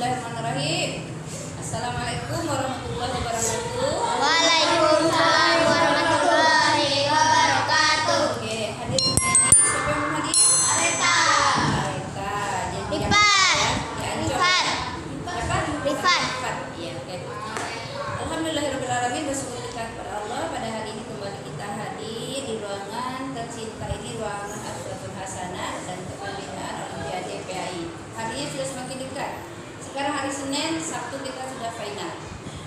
Bismillahirrahmanirrahim. Assalamualaikum warahmatullahi wabarakatuh. Waalaikumsalam warahmatullahi wabarakatuh. Oke, hadir semuanya. Siapa yang mau hadir? Areta. Areta. Jadi Rifan. ya, Rifan. Siapa? Rifan. Iya, oke. Alhamdulillahirrahmanirrahim. Bersyukur kita kepada Allah. Pada hari ini kembali kita hadir di ruangan tercinta ini, ruangan Aswatul Hasanah dan kepembinaan Olimpiade PAI. Harinya sudah semakin dekat. Sekarang hari Senin, Sabtu kita sudah final.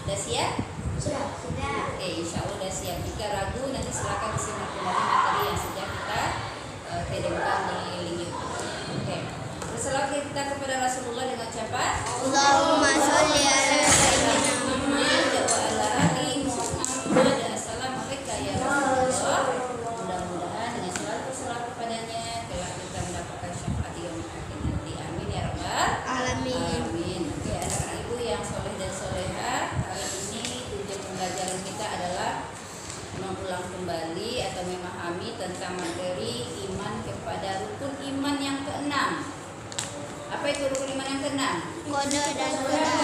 Sudah siap? Sudah. Oke, insya Allah sudah siap. Jika ragu, nanti silakan disimak kembali materi yang sudah kita kirimkan di link YouTube. Oke. Berselawat kita kepada Rasulullah dengan ucapan Allahumma sholli ala sayyidina Muhammad wa ala ali Muhammad. Assalamualaikum ya Rasulullah. Mudah-mudahan dengan selalu berselawat kepadanya telah kita mendapatkan syafaat yang akhir nanti. Amin ya rabbal alamin. amin. Oke, anak-anak ibu yang soleh dan soleha, hari ini tujuan pembelajaran kita adalah mengulang kembali atau memahami tentang materi iman kepada rukun iman yang keenam. Apa itu rukun iman yang keenam? Kode dan koda.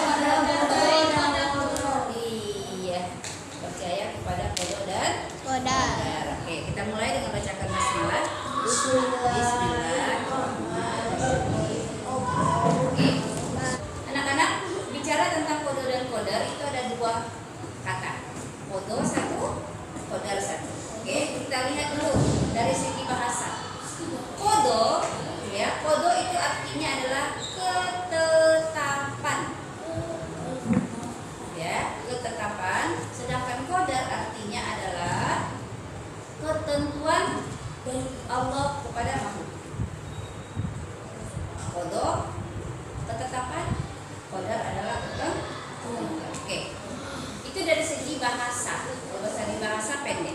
Iya, percaya kepada qada dan Koda. qadar. Oke, kita mulai dengan bacakan basmalah. Bismillahirrahmanirrahim. Oke, anak-anak, bicara tentang qada dan qadar itu ada dua kata. Qada satu, qadar satu. Oke, kita lihat dulu dari segi bahasa. Qada, ya, qada itu artinya adalah ketetapan. Ya, ketetapan. Sedangkan qadar artinya adalah ketentuan dari Allah kepada makhluk. Qada ketetapan, qadar adalah ketentuan. Oke. Itu dari segi bahasa. Kalau dari bahasa pendek.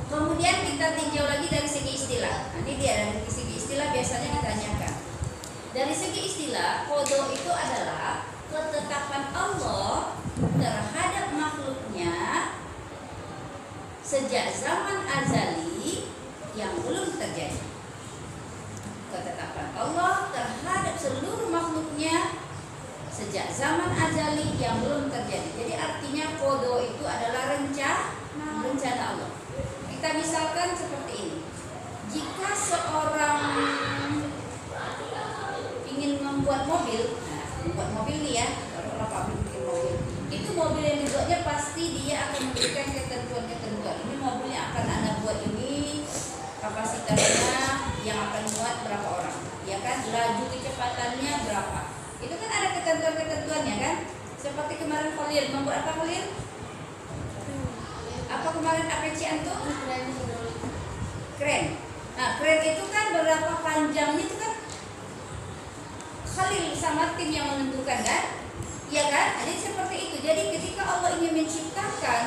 Kemudian kita tinjau lagi dari segi istilah. Nanti dia dari segi istilah biasanya ditanyakan. Dari segi istilah, qada itu adalah ketetapan Allah terhadap makhluknya sejak zaman azali yang belum terjadi. Ketetapan Allah terhadap seluruh makhluknya sejak zaman azali yang belum terjadi. Jadi artinya qada itu adalah rencana Allah. Kita misalkan seperti ini. Jika seorang ingin membuat mobil, membuat mobil nih ya, orang pabrik bikin mobil. Itu mobil yang dibuatnya pasti dia akan memberikan ketentuan-ketentuan. Ini mobilnya akan Anda buat ini, kapasitasnya yang akan muat berapa orang, ya kan? Laju kecepatannya berapa? Itu kan ada ketentuan-ketentuannya kan? Seperti kemarin Khalil membuat apa Khalil? Apa kemarin APC itu? Keren. Nah, keren itu kan berapa panjangnya itu kan Khalil sama tim yang menentukan kan? Iya kan? Jadi seperti itu. Jadi ketika Allah ingin menciptakan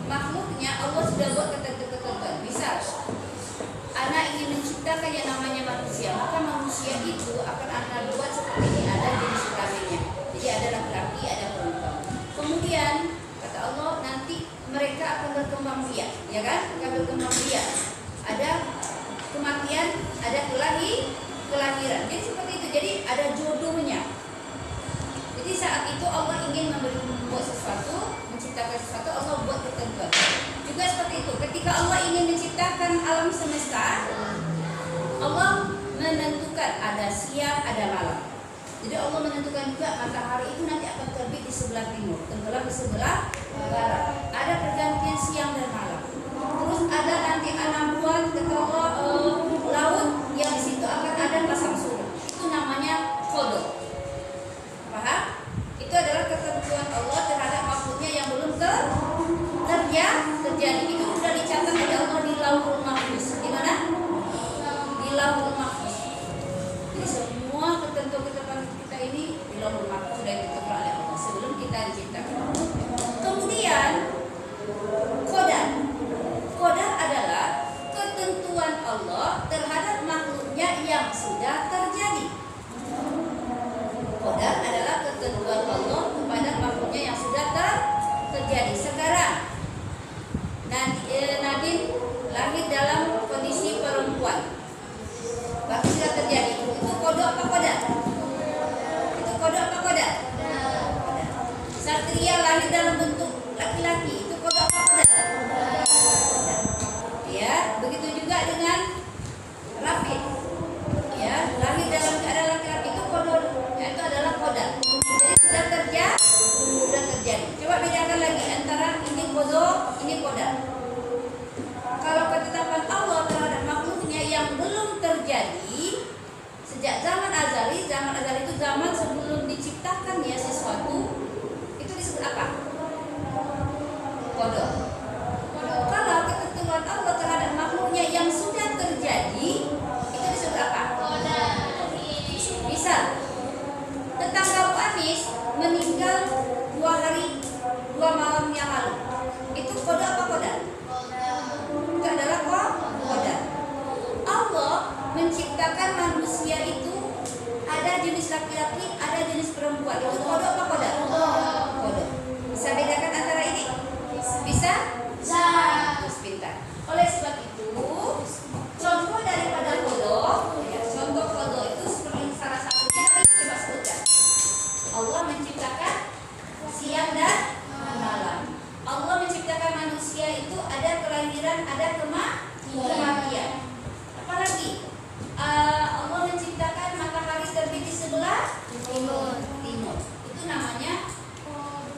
makhluknya, Allah sudah buat ketentuan. Misal, anak ingin menciptakan yang namanya manusia, maka manusia itu akan anak buat seperti ini, ada jenis kelaminnya. Jadi ada laki-laki, ada perempuan. Kemudian kata Allah nanti mereka akan berkembang biak, ya kan? Akan berkembang biak. Ada kematian, ada kelahiran. Jadi seperti itu. Jadi ada jodohnya. Jadi saat itu Allah ingin membuat sesuatu, menciptakan sesuatu, Allah buat ketentuan. Juga seperti itu. Ketika Allah ingin menciptakan alam semesta, Allah menentukan ada siang, ada malam. Jadi Allah menentukan juga matahari itu nanti akan terbit di sebelah timur, tenggelam di sebelah barat. Ada pergantian siang dan malam. Terus ada nanti bulan ketua laut yang di situ akan ada pasang surut. Itu namanya qada. Paham? Itu adalah ketentuan Allah terhadap makhluknya yang belum terjadi. Itu sudah dicatat oleh Allah di Lauhul Mahfuz. Di mana? Di Lauhul Mahfuz. Jadi semua ketentuan kita ini di Lauhul Mahfuz sudah ditentukan oleh Allah sebelum kita diciptakan. Kemudian qadar adalah ketentuan Allah perempuan itu kodok apa kodok? Kodok. Bisa bedakan antara ini? Bisa? Pintar. Oleh sebab itu, contoh daripada kodok, ya, contoh kodok itu seperti salah satunya coba sebutkan. Allah menciptakan siang dan malam. Allah menciptakan manusia itu ada kelahiran, ada kematian. Apalagi Allah menciptakan matahari terbit di sebelah timur. Itu namanya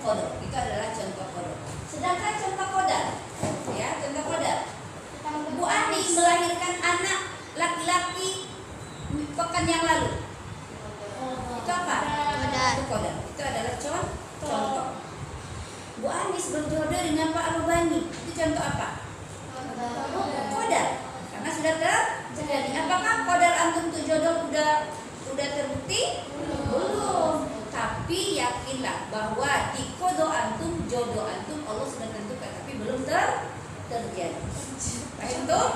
kodok. Itu adalah contoh kodok. Sedangkan contoh kodar, ya contoh kodar. Bu Ani melahirkan anak laki-laki pekan yang lalu. Itu apa? Itu kodar. Itu adalah contoh. Bu Anis berjodoh dengan Pak Rubani. Itu contoh apa? Kodar. Karena sudah terjadi. Apakah kodar antum itu jodoh udah terbukti? Belum. Tapi yakinlah bahwa di kodok antum, jodoh antum Allah sudah tentukan, tapi belum terjadi. Paham tuh?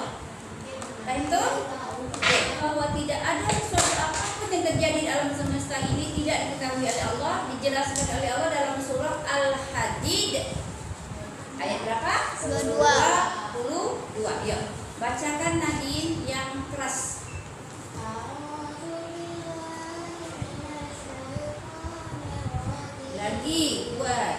Oke, bahwa tidak ada sesuatu apapun yang terjadi di alam semesta ini tidak diketahui oleh Allah, dijelaskan oleh Allah dalam surah Al-Hadid ayat berapa? 22. Yuk, bacakan Nadine yang keras. Lagi buat.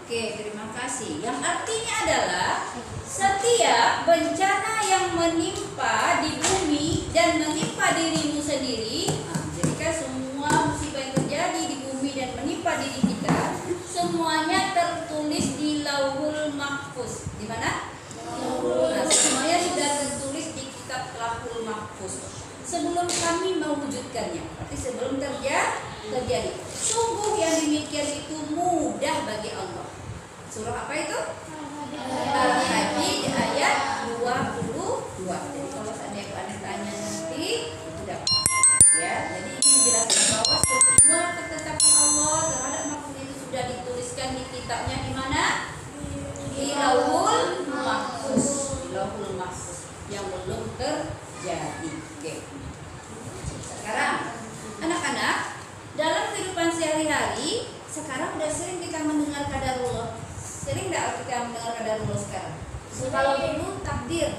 Oke, terima kasih. Yang artinya adalah setiap bencana yang menimpa di bumi dan menimpa dirimu sendiri, jadikan semua musibah yang terjadi di bumi dan menimpa diri kita, semuanya tertulis di Lauhul Mahfuz. Di mana? Nah, semuanya sudah tertulis di kitab Lauhul Mahfuz. Sebelum kami mewujudkannya, berarti sebelum terjadi. Sungguh yang demikian itu mudah bagi Allah. Surah apa itu? Al-Hadid ayat 22. Jadi kalau seandainya Anda tanya nanti itu dapat. Ya, jadi ini menjelaskan bahwa semua ketetapan Allah terhadap makhluk itu sudah dituliskan di kitabnya di mana? Di Lauhul Mahfuz. Lauhul Mahfuz yang belum terjadi. Oke. Sekarang anak-anak dalam kehidupan sehari-hari sekarang sudah sering kita mendengar qadarullah. Sering tidak kita mendengar qadarullah sekarang? Kalau dulu takdir,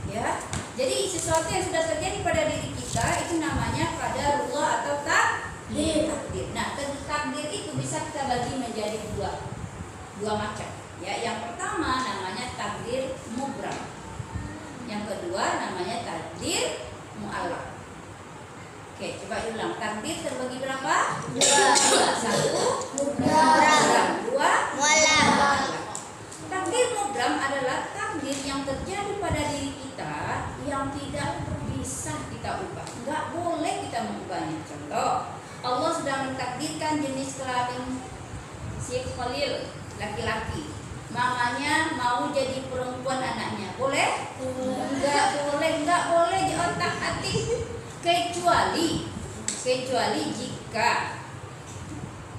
ya. Jadi sesuatu yang sudah terjadi pada diri kita itu namanya qadarullah atau takdir. Nah, takdir itu bisa kita bagi menjadi dua macam. Ya, yang pertama namanya takdir mubram. Yang kedua namanya takdir mu'allaq. Oke, coba ulang. Takdir terbagi berapa? 2. 1 mubram, 2 mu'allaq. Takdir mubram adalah takdir yang terjadi pada diri kita yang tidak bisa kita ubah. Enggak boleh kita mengubahnya. Contoh, Allah sudah mentakdirkan jenis kelamin si Khalil laki-laki. Mamanya mau jadi perempuan anaknya. Boleh? Enggak boleh di otak hati. Kecuali jika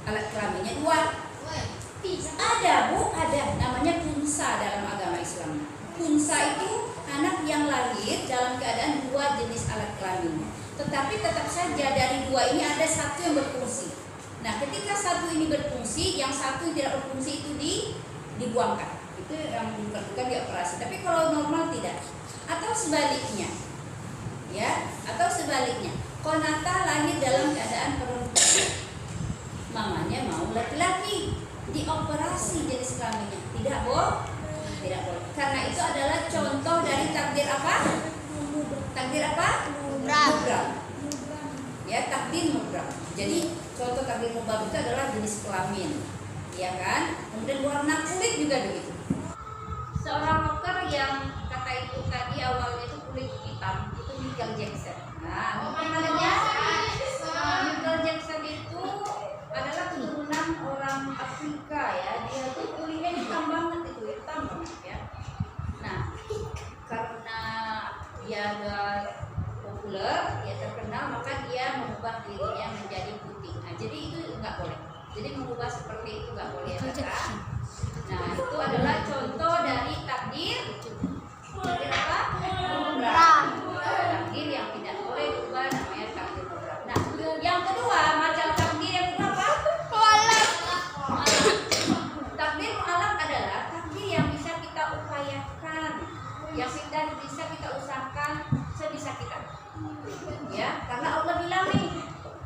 alat kelaminnya 2. Ada namanya kunsa dalam agama Islam. Kunsa itu anak yang lahir dalam keadaan 2 jenis alat kelamin. Tetapi tetap saja dari 2 ini ada satu yang berfungsi. Nah, ketika satu ini berfungsi, yang satu yang tidak berfungsi itu dibuangkan. Itu yang bukan dioperasi. Tapi kalau normal tidak. Atau sebaliknya. Ya, atau sebaliknya. Konata lahir dalam keadaan perempuan. Mamanya mau laki-laki, dioperasi jenis kelaminnya. Tidak boleh. Karena itu adalah contoh dari takdir apa? Takdir apa? Mubram. Ya, takdir mubram. Jadi contoh takdir mubram itu adalah jenis kelamin, ya kan? Kemudian warna kulit juga begitu. Seorang rocker yang kata itu tadi awalnya itu kulit hitam, itu Michael Jackson. Nah, Nah, maknanya Michael Jackson itu adalah keturunan orang Afrika ya. Dia tuh kulitnya hitam banget itu, hitam banget ya. Nah, karena dia agak populer, dia terkenal, maka dia mengubah dirinya menjadi putih. Nah, jadi itu nggak boleh. Jadi mengubah seperti itu nggak boleh ya, kakak. Nah, itu adalah contoh dari takdir. Takdir apa? Mubram. Takdir yang tidak boleh diubah namanya takdir mubram. Nah, yang kedua macam takdir yang kedua apa? Takdir mu'alaq adalah takdir yang bisa kita upayakan, yang bisa kita usahakan sebisa kita. Ya, karena Allah bilang nih,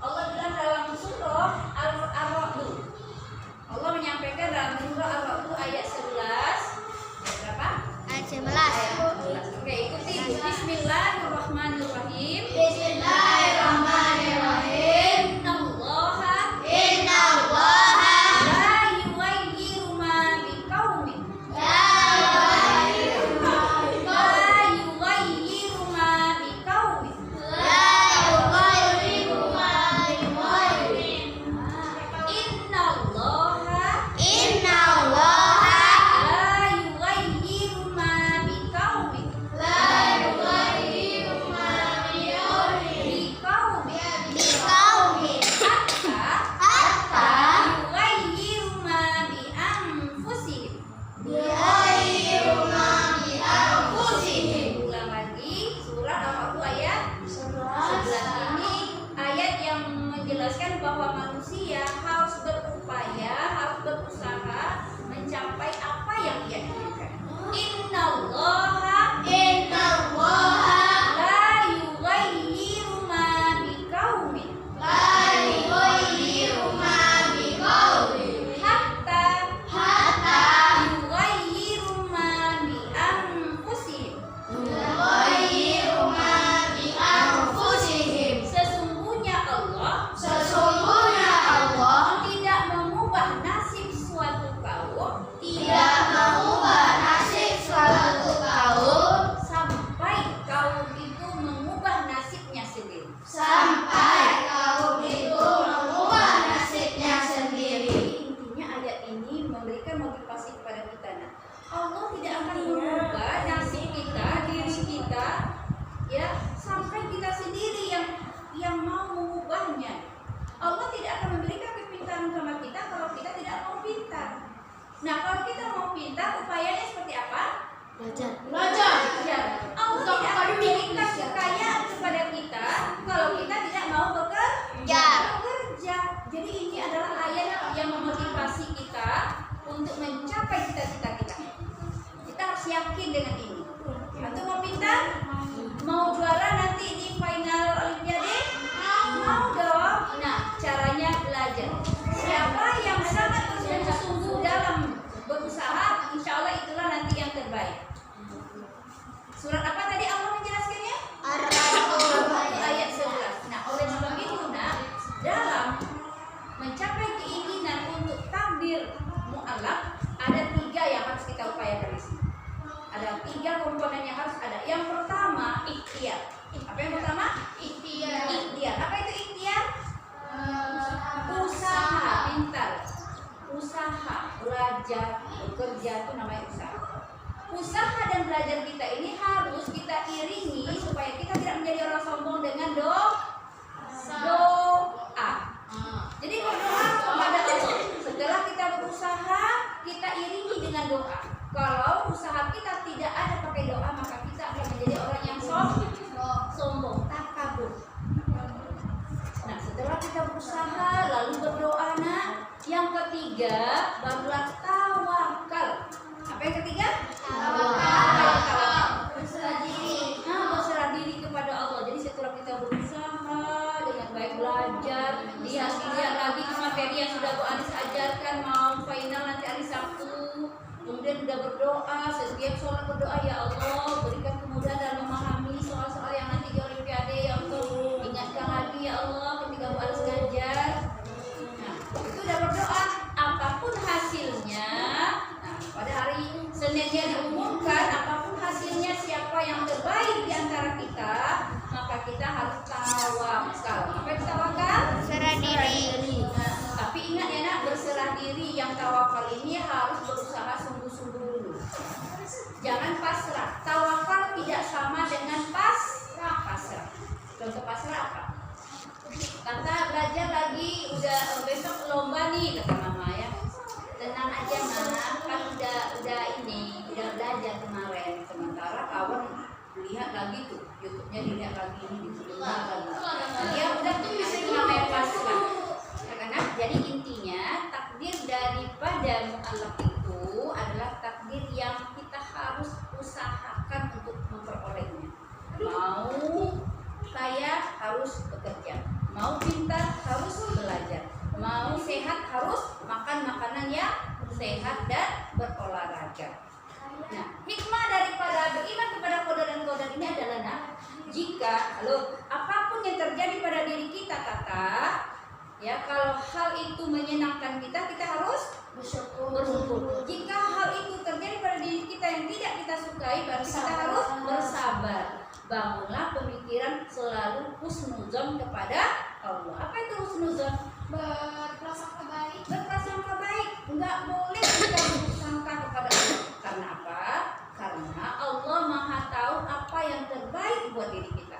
Allah bilang dalam surah Al-A'raf. Allah menyampaikan dalam surah Al-A'raf ayat 11. Berapa? Ayat 11. Ayat 11. Oke, ikuti. Bismillahirrahmanirrahim. Bismillahirrahmanirrahim. Innallaha Innallaha la yughayyiru ma biqaumin. la yughayyiru ma biqaumin. Innallaha Innallaha la yughayyiru ma biqaumin. Biqaumin. Hatta yughayyiru ma bi anfusihim. Ulang lagi surah Al-A'raf ayat 11 ini ayat yang menjelaskan bahwa manusia harus berupaya, harus berusaha mencapai apa yang ia inginkan. Innallaha la yughayyiru ma biqaumin hatta yughayyiru ma bi anfusihim. Sesungguhnya Allah tidak mengubah nasib suatu kaum sampai kaum itu mengubah nasibnya sendiri. Intinya ayat ini memberikan motivasi kepada kita. Nah, Allah tidak akan mengubah nasib kita, diri kita, ya, sampai kita sendiri yang mau mengubahnya. Allah tidak akan memberikan kepintaran sama kita kalau kita tidak mau pintar. Nah, kalau kita mau pintar, upayanya seperti apa? Belajar. Allah tidak akan memberikan kekayaan kepada kita kalau kita tidak mau bekerja. Jadi ini adalah ayat yang memotivasi kita untuk mencapai cita-cita kita. Kita harus yakin dengan ini. Antum mau pintar? Mau juara nanti di final Olimpiade? Mau dong. Nah, caranya belajar. Siapa yang sangat bersungguh-sungguh dalam berusaha, insya Allah itulah nanti yang terbaik. Surat apa tadi Allah menjelaskannya? Ayat 11. Nah, oleh sebab itu, dalam mencapai keinginan untuk takdir mu'alaq ada 3 yang harus kita upayakan di sini. Ada 3 komponen yang harus ada. Yang pertama, ikhtiar. Apa yang pertama? Ikhtiar. Apa itu ikhtiar? Usaha, pintar. Usaha, belajar, bekerja itu namanya usaha. Usaha dan belajar kita ini harus kita iringi supaya kita tidak menjadi orang sombong dengan doa. Jadi berdoa kepada Allah. Setelah kita berusaha, kita iringi dengan doa. Kalau usaha kita tidak ada pakai doa, maka kita akan menjadi orang yang sombong, takabur. Nah, setelah kita berusaha lalu berdoa, yang ketiga barulah tawakal. Apa yang ketiga? Tawakal. Berserah diri kepada Allah. Jadi setelah kita berusaha dengan baik, belajar, lihat lagi materi yang sudah Bu Anis ajarkan, mau final nanti hari Sabtu. Kemudian sudah berdoa, setiap sholat berdoa, ya Allah berikan kemudahan dalam memahami soal-soal yang nanti di Olimpiade, ya Allah. Ingatkan lagi ya Allah ketika Bu Anis ngajar. Nah, itu udah berdoa, apapun hasilnya pasrah. Tawakal tidak sama dengan pasrah. Contoh pasrah apa? Kata belajar lagi, udah besok lomba nih, kata mama ya. Tenang aja mama, kan udah belajar kemarin. Sementara kawan lihat lagi tuh, YouTube-nya dilihat lagi ini, dia udah tuh bisa namanya pasrah. Ya kan? Jadi intinya takdir daripada mu'alaf itu adalah takdir yang kita harus usahakan untuk memperolehnya. Mau kaya harus bekerja, mau pintar harus belajar, mau sehat harus makan makanan yang sehat dan berolahraga. Nah, hikmah daripada beriman kepada qadar dan qadar ini adalah jika apapun yang terjadi pada diri kita ya, kalau hal itu menyenangkan kita harus bersyukur. Jika hal itu terjadi pada diri kita yang tidak kita sukai, berarti kita harus bersabar. Bangunlah pemikiran selalu husnuzon kepada Allah. Apa itu husnuzon? Berprasangka baik. Berprasangka baik. Enggak boleh kita bersangka kepada Allah. Karena apa? Karena Allah Maha tahu apa yang terbaik buat diri kita.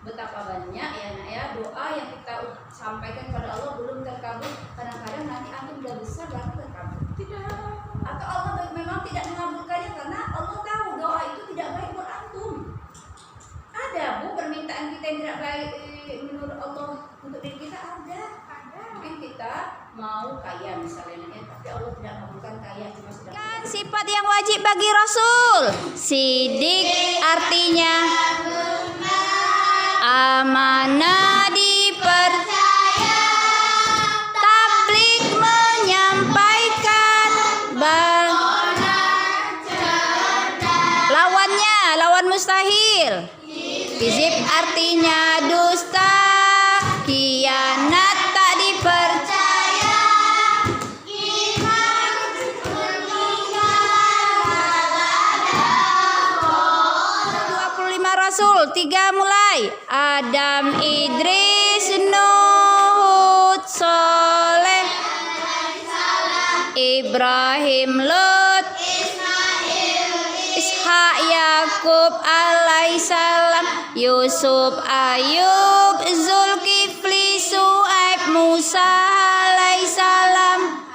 Betapa banyak ya nak ya doa yang kita sampaikan kepada Allah belum terkabul. Kadang-kadang nanti antum udah besar baru terkabul. Tidak. Atau Allah memang tidak mengabulkannya karena Allah tahu doa itu tidak baik buat antum. Ada permintaan kita yang tidak baik menurut Allah untuk diri kita ada. Mungkin kita mau kaya misalnya ya, tapi Allah tidak mengabulkan kaya cuma sudah. Kan sifat yang wajib bagi Rasul. Sidik artinya amanah dipercaya, tabligh menyampaikan, lawan mustahil. Kizib artinya dusta, khianat tak dipercaya, 25 Rasul, 3 mulai. Adam, Idris, Nuh, Soleh, Ibrahim, Lut, Ishak, Yakub alaihissalam, Yusuf, Ayub, Zulkifli, Su'aib, Musa alaihissalam,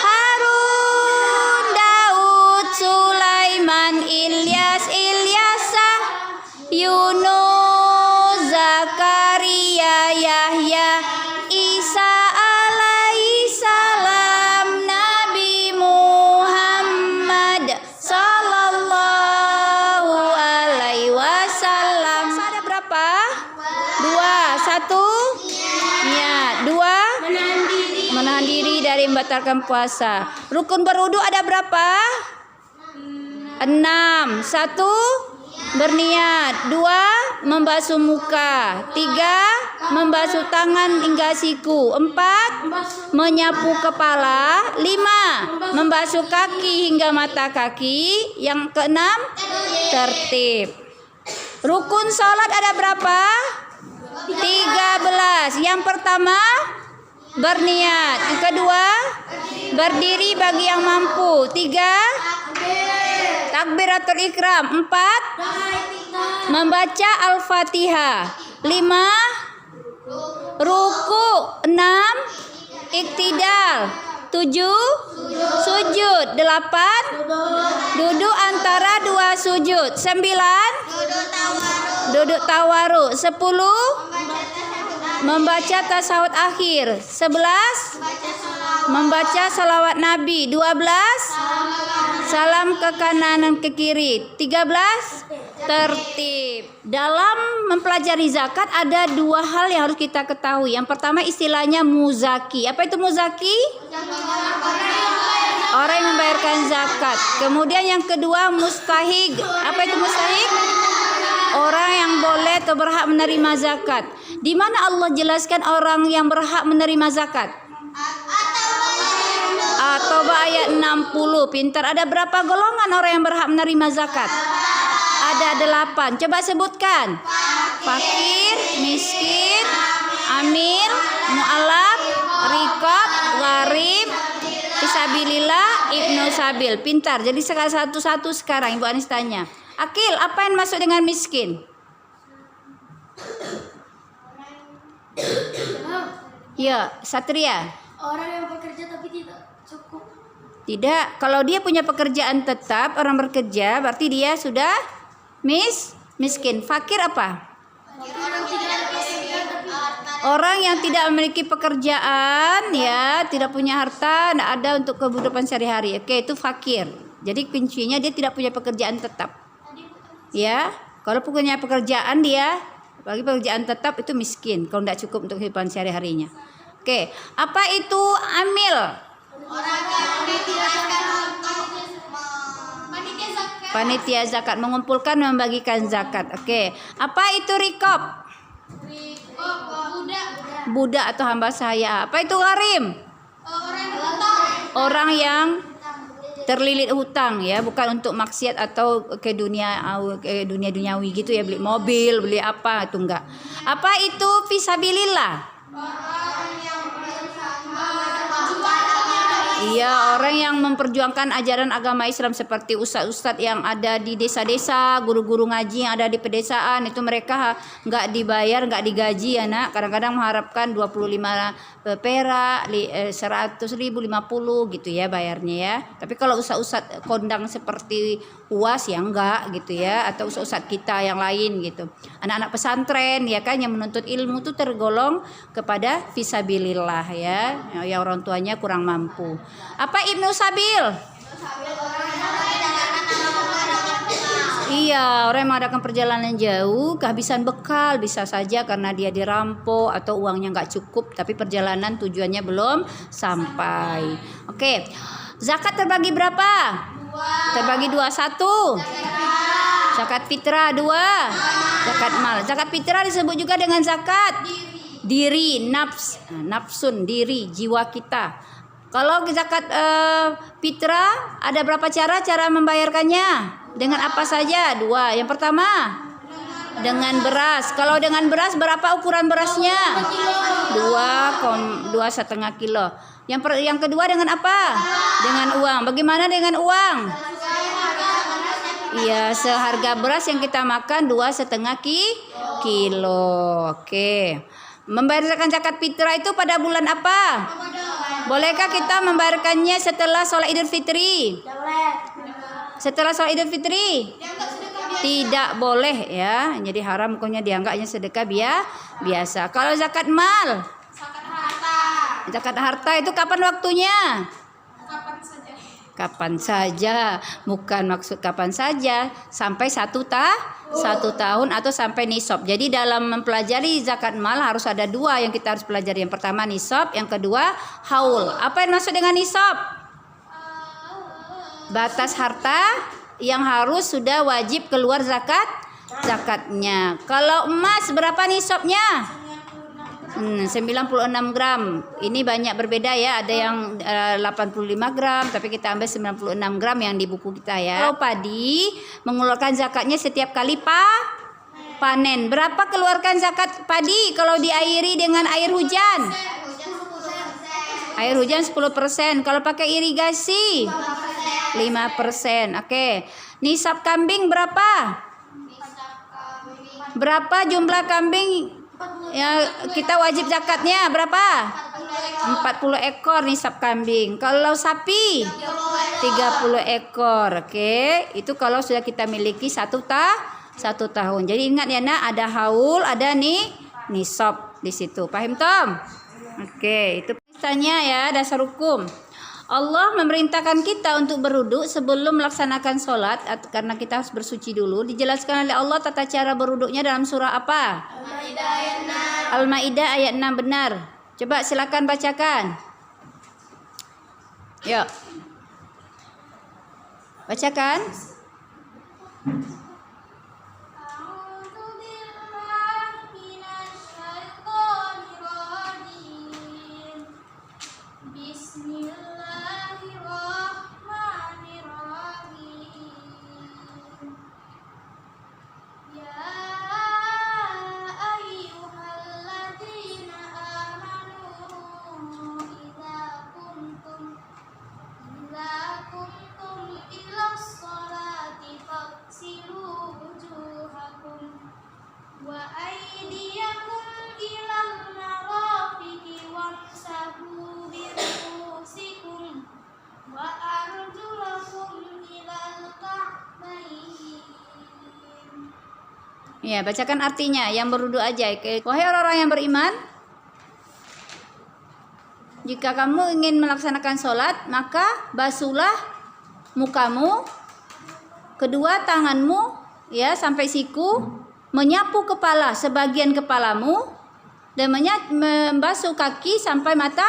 Harun, Daud, Sulaiman, Ilyas, Ilyasa, Yunus, Zakaria, Yahya, Isa alaihissalam, Nabi Muhammad sallallahu alaihi wasallam. Ada berapa? 2. 1 niat, 2 menahan diri dari membatalkan puasa. Rukun berwudu ada berapa? 6. 1 berniat, 2 membasuh muka, 3 membasuh tangan hingga siku, 4 menyapu kepala, 5 membasuh kaki hingga mata kaki, yang keenam tertib. Rukun salat ada berapa? 13. Yang pertama berniat, yang kedua berdiri bagi yang mampu, 3 takbiratul ikram, 4 membaca Al-Fatihah, 5 ruku, 6 iktidal, 7 sujud, 8 duduk antara 2 sujud, 9 duduk tawaruk, 10 membaca tasawuf akhir, 11 membaca salawat Nabi, 12 salam ke kanan dan ke kiri, 13 tertib. Dalam mempelajari zakat ada 2 hal yang harus kita ketahui. Yang pertama istilahnya muzaki. Apa itu muzaki? Orang yang membayarkan zakat. Kemudian yang kedua mustahik. Apa itu mustahik? Orang yang boleh atau berhak menerima zakat. Di mana Allah jelaskan orang yang berhak menerima zakat? At-Taubah ayat 60. Pintar. Ada berapa golongan orang yang berhak menerima zakat? Ada 8. Coba sebutkan. Fakir, miskin, amil, mu'alaf, riqab, gharib, fisabilillah, Ibnu Sabil. Pintar. Jadi satu-satu sekarang Ibu Anis tanya. Akil, apa yang masuk dengan miskin? Ya, Satria. Orang yang bekerja tapi tidak cukup. Tidak, kalau dia punya pekerjaan tetap, orang bekerja, berarti dia sudah miskin. Fakir apa? Orang tidak ada pekerjaan tapi Orang yang tidak memiliki pekerjaan, ya, tidak punya harta, tidak ada untuk kehidupan sehari-hari. Oke, itu fakir. Jadi kuncinya dia tidak punya pekerjaan tetap. Ya, kalau punya pekerjaan dia, bagi pekerjaan tetap itu miskin. Kalau tidak cukup untuk kehidupan sehari-harinya. Oke, apa itu amil? orang yang tidak panitia zakat. Panitia zakat, mengumpulkan, membagikan zakat. Oke, apa itu rikob? Budak atau hamba sahaya. Apa itu gharim? Orang yang terlilit hutang, ya, bukan untuk maksiat atau ke dunia duniawi gitu ya, beli mobil, beli apa, itu enggak. Apa itu fisabilillah? Iya, orang yang memperjuangkan ajaran agama Islam seperti ustadz-ustadz yang ada di desa-desa, guru-guru ngaji yang ada di pedesaan, itu mereka nggak dibayar, nggak digaji ya nak. Kadang-kadang mengharapkan 25 perak, 100.000, 50 gitu ya bayarnya ya. Tapi kalau ustadz-ustadz kondang seperti UAS ya enggak gitu ya, atau ustadz kita yang lain gitu. Anak-anak pesantren ya kan yang menuntut ilmu tuh tergolong kepada fisabilillah ya, yang orang tuanya kurang mampu. Apa Ibnu Sabil? Iya, orang yang mengadakan perjalanan jauh, kehabisan bekal bisa saja karena dia dirampok atau uangnya nggak cukup, tapi perjalanan tujuannya belum sampai. Oke, zakat terbagi berapa? Terbagi 2. 1 zakat fitrah, 2 zakat mal. Zakat fitrah disebut juga dengan zakat diri, nafsun, diri, jiwa kita. Kalau zakat fitrah ada berapa cara membayarkannya? Dengan apa saja? 2. Yang pertama dengan beras. Kalau dengan beras berapa ukuran berasnya? 2,5 kilo. Yang kedua dengan apa? Dengan uang. Bagaimana dengan uang? Iya, seharga beras yang kita makan 2,5 kilo. Oke. Membayarkan zakat fitrah itu pada bulan apa? Bolehkah kita membayarkannya setelah sholat Idul Fitri? Setelah sholat Idul Fitri? Tidak boleh ya. Jadi haram hukumnya, dianggapnya sedekah biasa. Kalau zakat mal? Zakat harta itu kapan waktunya? Kapan saja, bukan maksud kapan saja, sampai 1 tahun atau sampai nisab. Jadi dalam mempelajari zakat mal harus ada 2 yang kita harus pelajari. Yang pertama nisab, yang kedua haul. Apa yang maksud dengan nisab? Batas harta yang harus sudah wajib keluar zakatnya. Kalau emas berapa nisabnya? 96 gram. Ini banyak berbeda ya. Ada yang 85 gram, tapi kita ambil 96 gram yang di buku kita ya. Kalau padi mengeluarkan zakatnya setiap kali panen. Berapa keluarkan zakat padi kalau diairi dengan air hujan? Air hujan 10%. Kalau pakai irigasi 5%. Oke. Nisab kambing berapa? Berapa jumlah kambing ya kita wajib zakatnya? Berapa? 40 ekor nisab kambing. Kalau sapi 30 ekor. Oke, itu kalau sudah kita miliki 1 tahun. Jadi ingat ya nak, ada haul, ada nisab di situ. Paham Tom? Oke, itu misalnya ya dasar hukum. Allah memerintahkan kita untuk berwudu sebelum melaksanakan sholat karena kita harus bersuci dulu. Dijelaskan oleh Allah tata cara berwuduknya dalam surah apa? Al-Maidah ayat 6. Benar. Coba silakan bacakan. Yuk. Bacakan. Ya, bacakan artinya yang berwudu aja. Wahai orang-orang yang beriman, jika kamu ingin melaksanakan sholat, maka basuhlah mukamu, kedua tanganmu, ya sampai siku, menyapu kepala sebagian kepalamu, dan membasuh kaki sampai mata.